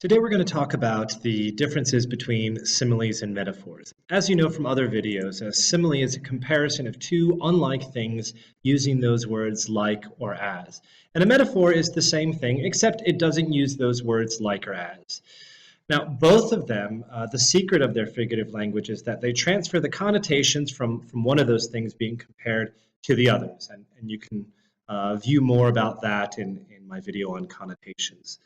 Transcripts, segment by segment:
Today we're going to talk about the differences between similes and metaphors. As you know from other videos, a simile is a comparison of two unlike things using those words like or as. And a metaphor is the same thing, except it doesn't use those words like or as. Now, both of them, the secret of their figurative language is that they transfer the connotations from one of those things being compared to the others. And you can view more about that in my video on connotations.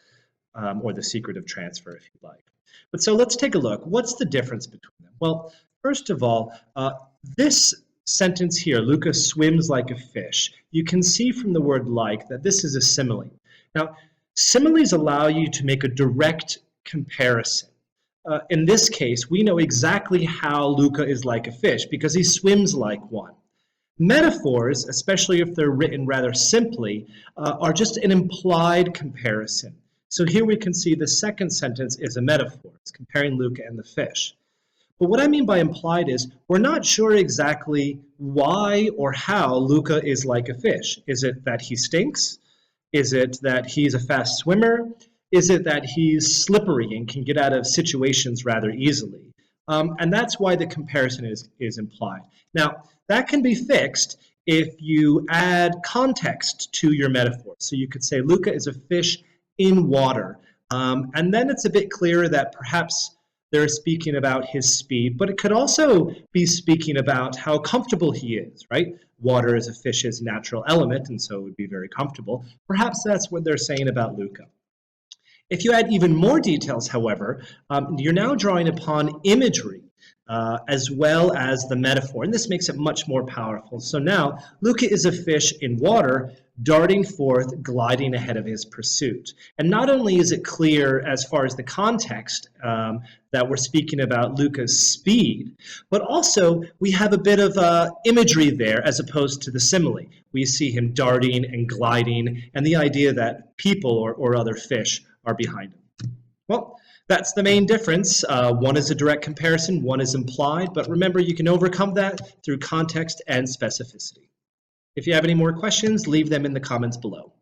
Or the secret of transfer, if you'd like. But so let's take a look. What's the difference between them? Well, first of all, this sentence here, Luca swims like a fish, you can see from the word like that this is a simile. Now, similes allow you to make a direct comparison. In this case, we know exactly how Luca is like a fish because he swims like one. Metaphors, especially if they're written rather simply, are just an implied comparison. So here we can see the second sentence is a metaphor. It's comparing Luca and the fish. But what I mean by implied is we're not sure exactly why or how Luca is like a fish. Is it that he stinks? Is it that he's a fast swimmer? Is it that he's slippery and can get out of situations rather easily? And that's why the comparison is implied. Now, that can be fixed if you add context to your metaphor. So you could say Luca is a fish in water. And then it's a bit clearer that perhaps they're speaking about his speed, but it could also be speaking about how comfortable he is, right? Water is a fish's natural element, and so it would be very comfortable. Perhaps that's what they're saying about Luca. If you add even more details, however, you're now drawing upon imagery as well as the metaphor, and this makes it much more powerful. So now, Luca is a fish in water, darting forth, gliding ahead of his pursuit. And not only is it clear as far as the context that we're speaking about Luca's speed, but also we have a bit of imagery there as opposed to the simile. We see him darting and gliding, and the idea that people or other fish are behind him. Well, that's the main difference. One is a direct comparison, one is implied, but remember you can overcome that through context and specificity. If you have any more questions, leave them in the comments below.